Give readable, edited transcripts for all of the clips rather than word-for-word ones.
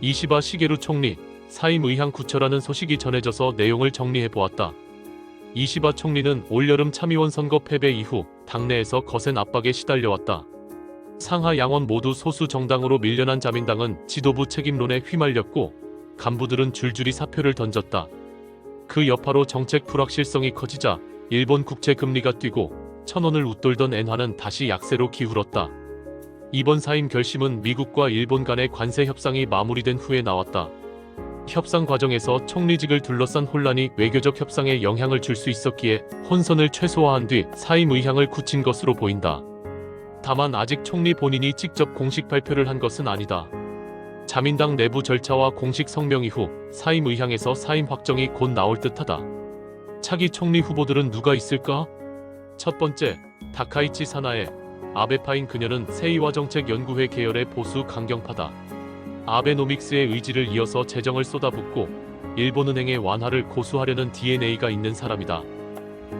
이시바 시게루 총리 사임 의향 구처라는 소식이 전해져서 내용을 정리해보았다. 이시바 총리는 올여름 참의원 선거 패배 이후 당내에서 거센 압박에 시달려왔다. 상하 양원 모두 소수 정당으로 밀려난 자민당은 지도부 책임론에 휘말렸고 간부들은 줄줄이 사표를 던졌다. 그 여파로 정책 불확실성이 커지자 일본 국채 금리가 뛰고 천원을 웃돌던 엔화는 다시 약세로 기울었다. 이번 사임 결심은 미국과 일본 간의 관세 협상이 마무리된 후에 나왔다. 협상 과정에서 총리직을 둘러싼 혼란이 외교적 협상에 영향을 줄 수 있었기에 혼선을 최소화한 뒤 사임 의향을 굳힌 것으로 보인다. 다만 아직 총리 본인이 직접 공식 발표를 한 것은 아니다. 자민당 내부 절차와 공식 성명 이후 사임 의향에서 사임 확정이 곧 나올 듯하다. 차기 총리 후보들은 누가 있을까? 첫 번째, 다카이치 사나에. 아베파인 그녀는 세이와 정책연구회 계열의 보수 강경파다. 아베노믹스의 의지를 이어서 재정을 쏟아붓고 일본은행의 완화를 고수하려는 DNA가 있는 사람이다.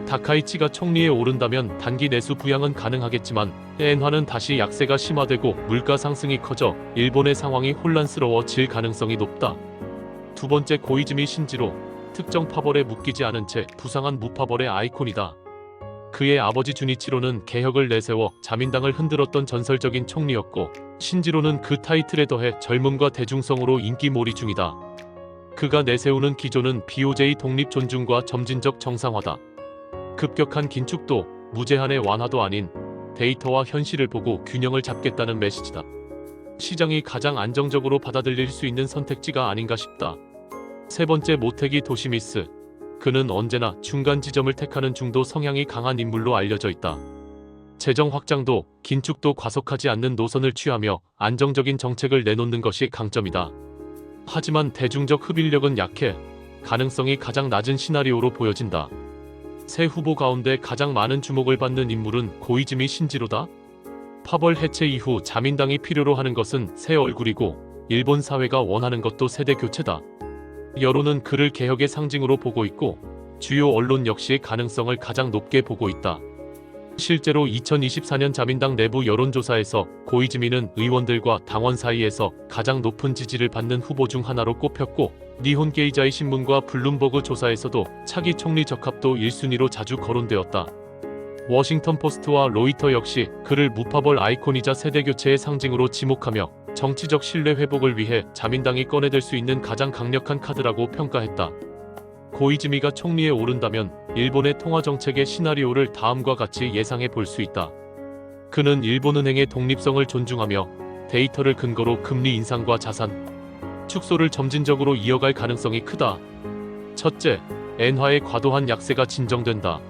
다카이치가 총리에 오른다면 단기 내수 부양은 가능하겠지만 엔화는 다시 약세가 심화되고 물가 상승이 커져 일본의 상황이 혼란스러워질 가능성이 높다. 두 번째, 고이즈미 신지로. 특정 파벌에 묶이지 않은 채 부상한 무파벌의 아이콘이다. 그의 아버지 주니치로는 개혁을 내세워 자민당을 흔들었던 전설적인 총리였고 신지로는 그 타이틀에 더해 젊음과 대중성으로 인기몰이 중이다. 그가 내세우는 기조는 BOJ 독립 존중과 점진적 정상화다. 급격한 긴축도 무제한의 완화도 아닌 데이터와 현실을 보고 균형을 잡겠다는 메시지다. 시장이 가장 안정적으로 받아들일 수 있는 선택지가 아닌가 싶다. 세 번째, 모테기 도시미스. 그는 언제나 중간 지점을 택하는 중도 성향이 강한 인물로 알려져 있다. 재정 확장도 긴축도 과속하지 않는 노선을 취하며 안정적인 정책을 내놓는 것이 강점이다. 하지만 대중적 흡입력은 약해 가능성이 가장 낮은 시나리오로 보여진다. 새 후보 가운데 가장 많은 주목을 받는 인물은 고이즈미 신지로다. 파벌 해체 이후 자민당이 필요로 하는 것은 새 얼굴이고 일본 사회가 원하는 것도 세대 교체다. 여론은 그를 개혁의 상징으로 보고 있고 주요 언론 역시 가능성을 가장 높게 보고 있다. 실제로 2024년 자민당 내부 여론조사에서 고이즈미는 의원들과 당원 사이에서 가장 높은 지지를 받는 후보 중 하나로 꼽혔고 니혼 게이자이 신문과 블룸버그 조사에서도 차기 총리 적합도 1순위로 자주 거론되었다. 워싱턴 포스트와 로이터 역시 그를 무파벌 아이콘이자 세대교체의 상징으로 지목하며 정치적 신뢰 회복을 위해 자민당이 꺼내들 수 있는 가장 강력한 카드라고 평가했다. 고이즈미가 총리에 오른다면 일본의 통화정책의 시나리오를 다음과 같이 예상해 볼 수 있다. 그는 일본은행의 독립성을 존중하며 데이터를 근거로 금리 인상과 자산 축소를 점진적으로 이어갈 가능성이 크다. 첫째, 엔화의 과도한 약세가 진정된다.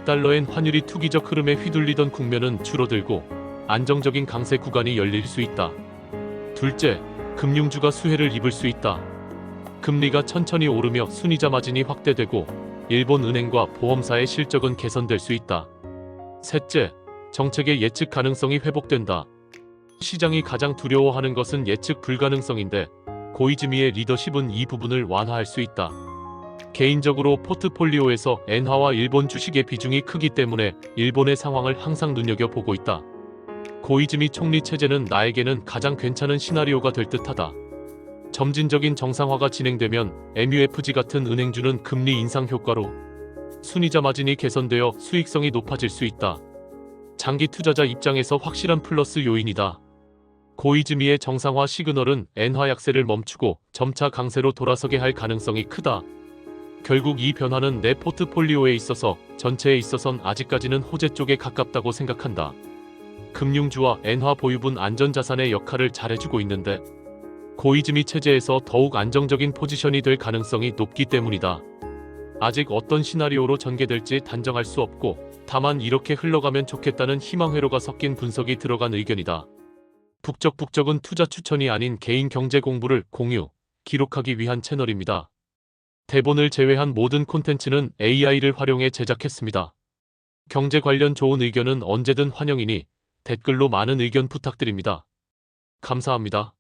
달러엔 환율이 투기적 흐름에 휘둘리던 국면은 줄어들고 안정적인 강세 구간이 열릴 수 있다. 둘째, 금융주가 수혜를 입을 수 있다. 금리가 천천히 오르며 순이자 마진이 확대되고 일본 은행과 보험사의 실적은 개선될 수 있다. 셋째, 정책의 예측 가능성이 회복된다. 시장이 가장 두려워하는 것은 예측 불가능성인데 고이즈미의 리더십은 이 부분을 완화할 수 있다. 개인적으로 포트폴리오에서 엔화와 일본 주식의 비중이 크기 때문에 일본의 상황을 항상 눈여겨보고 있다. 고이즈미 총리 체제는 나에게는 가장 괜찮은 시나리오가 될 듯하다. 점진적인 정상화가 진행되면 MUFG 같은 은행주는 금리 인상 효과로 순이자 마진이 개선되어 수익성이 높아질 수 있다. 장기 투자자 입장에서 확실한 플러스 요인이다. 고이즈미의 정상화 시그널은 엔화 약세를 멈추고 점차 강세로 돌아서게 할 가능성이 크다. 결국 이 변화는 내 포트폴리오에 있어서 전체에 있어선 아직까지는 호재 쪽에 가깝다고 생각한다. 금융주와 엔화 보유분 안전자산의 역할을 잘해주고 있는데 고이즈미 체제에서 더욱 안정적인 포지션이 될 가능성이 높기 때문이다. 아직 어떤 시나리오로 전개될지 단정할 수 없고 다만 이렇게 흘러가면 좋겠다는 희망 회로가 섞인 분석이 들어간 의견이다. 북적북적은 투자 추천이 아닌 개인 경제 공부를 공유, 기록하기 위한 채널입니다. 대본을 제외한 모든 콘텐츠는 AI를 활용해 제작했습니다. 경제 관련 좋은 의견은 언제든 환영이니 댓글로 많은 의견 부탁드립니다. 감사합니다.